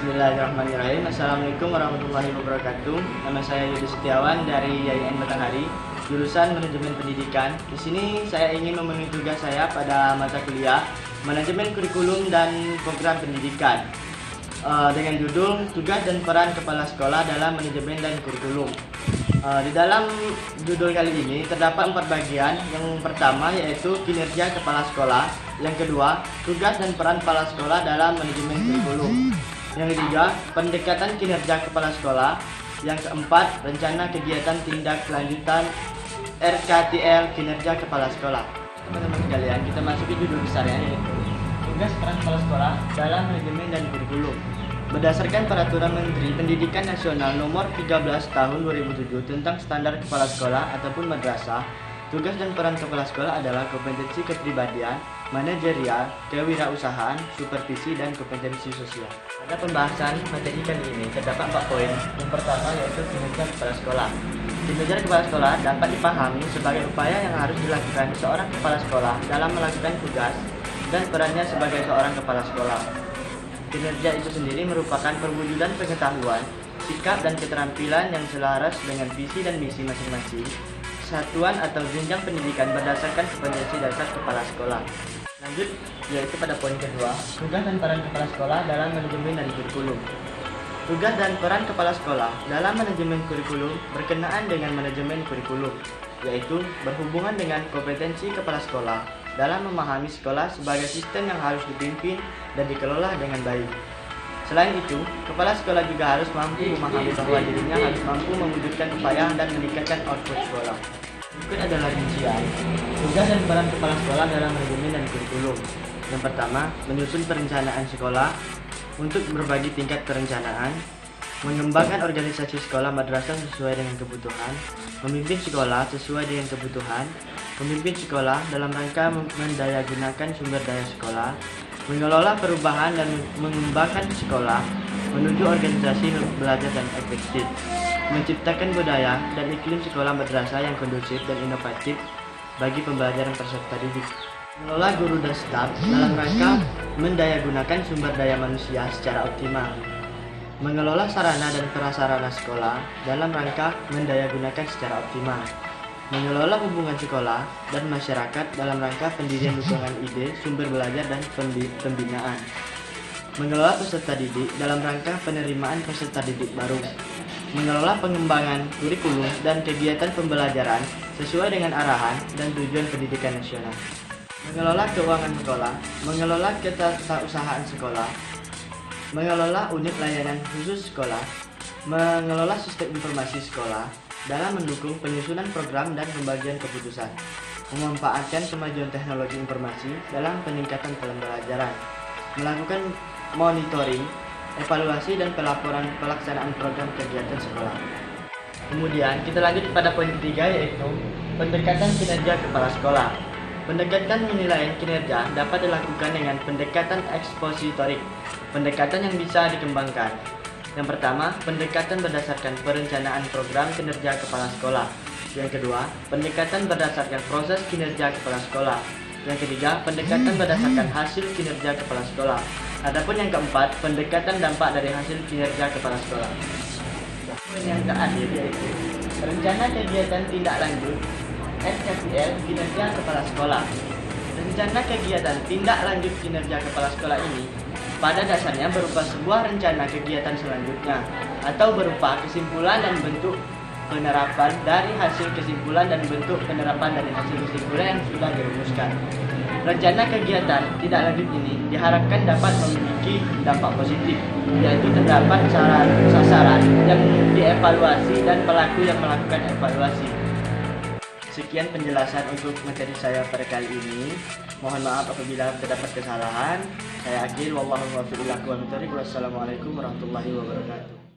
Bismillahirrahmanirrahim. Assalamualaikum warahmatullahi wabarakatuh. Nama saya Yudi Setiawan dari YIN Batanghari, jurusan Manajemen Pendidikan. Di sini saya ingin memenuhi tugas saya pada mata kuliah Manajemen Kurikulum dan Program Pendidikan dengan judul Tugas dan Peran Kepala Sekolah dalam Manajemen dan Kurikulum. Di dalam judul kali ini terdapat 4 bagian. Yang pertama yaitu kinerja kepala sekolah, yang kedua tugas dan peran kepala sekolah dalam manajemen kurikulum, yang ketiga pendekatan kinerja kepala sekolah, yang keempat rencana kegiatan tindak lanjutan RKTL kinerja kepala sekolah. Teman-teman sekalian, kita masuki judul besarnya yaitu tugas peran kepala sekolah dalam manajemen dan kurikulum. Berdasarkan Peraturan Menteri Pendidikan Nasional Nomor 13 Tahun 2007 tentang standar kepala sekolah ataupun madrasah, tugas dan peran kepala sekolah adalah kompetensi kepribadian, manajerial, kewirausahaan, supervisi, dan kompetensi sosial. Pada pembahasan materi kali ini terdapat 4 poin. Yang pertama yaitu kinerja kepala sekolah. Kinerja kepala sekolah dapat dipahami sebagai upaya yang harus dilakukan seorang kepala sekolah dalam melakukan tugas dan perannya sebagai seorang kepala sekolah. Kinerja itu sendiri merupakan perwujudan pengetahuan, sikap dan keterampilan yang selaras dengan visi dan misi masing-masing satuan atau jenjang pendidikan berdasarkan kompetensi dasar kepala sekolah. Lanjut yaitu pada poin kedua, tugas dan peran kepala sekolah dalam manajemen dan kurikulum. Tugas dan peran kepala sekolah dalam manajemen kurikulum berkenaan dengan manajemen kurikulum, yaitu berhubungan dengan kompetensi kepala sekolah dalam memahami sekolah sebagai sistem yang harus dipimpin dan dikelola dengan baik. Selain itu, kepala sekolah juga harus mampu memahami bahwa dirinya harus mampu mewujudkan upaya dan meningkatkan output sekolah. Berikut adalah rincian tugas dan peran kepala sekolah dalam manajemen dan kurikulum. Yang pertama, menyusun perencanaan sekolah untuk berbagi tingkat perencanaan, mengembangkan organisasi sekolah madrasah sesuai dengan kebutuhan, memimpin sekolah sesuai dengan kebutuhan, memimpin sekolah dalam rangka mendayagunakan sumber daya sekolah, mengelola perubahan dan mengembangkan sekolah menuju organisasi belajar dan efektif, menciptakan budaya dan iklim sekolah madrasah yang kondusif dan inovatif bagi pembelajaran peserta didik, mengelola guru dan staf dalam rangka mendayagunakan sumber daya manusia secara optimal, mengelola sarana dan prasarana sekolah dalam rangka mendayagunakan secara optimal, mengelola hubungan sekolah dan masyarakat dalam rangka pendirian dukungan ide, sumber belajar dan pembinaan, mengelola peserta didik dalam rangka penerimaan peserta didik baru, mengelola pengembangan kurikulum dan kegiatan pembelajaran sesuai dengan arahan dan tujuan pendidikan nasional, mengelola keuangan sekolah, mengelola ketatarusahaan sekolah, mengelola unit layanan khusus sekolah, mengelola sistem informasi sekolah dalam mendukung penyusunan program dan pembagian keputusan, memanfaatkan kemajuan teknologi informasi dalam peningkatan pembelajaran, melakukan monitoring, evaluasi dan pelaporan pelaksanaan program kegiatan sekolah. Kemudian kita lanjut pada poin ketiga yaitu pendekatan kinerja kepala sekolah. Pendekatan penilaian kinerja dapat dilakukan dengan pendekatan ekspositorik, pendekatan yang bisa dikembangkan. Yang pertama, pendekatan berdasarkan perencanaan program kinerja kepala sekolah. Yang kedua, pendekatan berdasarkan proses kinerja kepala sekolah. Yang ketiga, pendekatan berdasarkan hasil kinerja kepala sekolah. Adapun yang keempat, pendekatan dampak dari hasil kinerja kepala sekolah. Poin yang terakhir yaitu rencana kegiatan tindak lanjut RKTL kinerja kepala sekolah. Rencana kegiatan tindak lanjut kinerja kepala sekolah ini pada dasarnya berupa sebuah rencana kegiatan selanjutnya atau berupa kesimpulan dan bentuk penerapan dari hasil kesimpulan dan bentuk penerapan dari hasil kesimpulan yang sudah dirumuskan. Rencana kegiatan tindak lanjut ini diharapkan dapat memiliki dampak positif, yaitu terdapat sasaran yang dievaluasi dan pelaku yang melakukan evaluasi. Sekian penjelasan untuk materi saya pada kali ini. Mohon maaf apabila terdapat kesalahan. Saya Akil, wallahu muwaffiq ila aqwamit thoriq. Wassalamualaikum warahmatullahi wabarakatuh.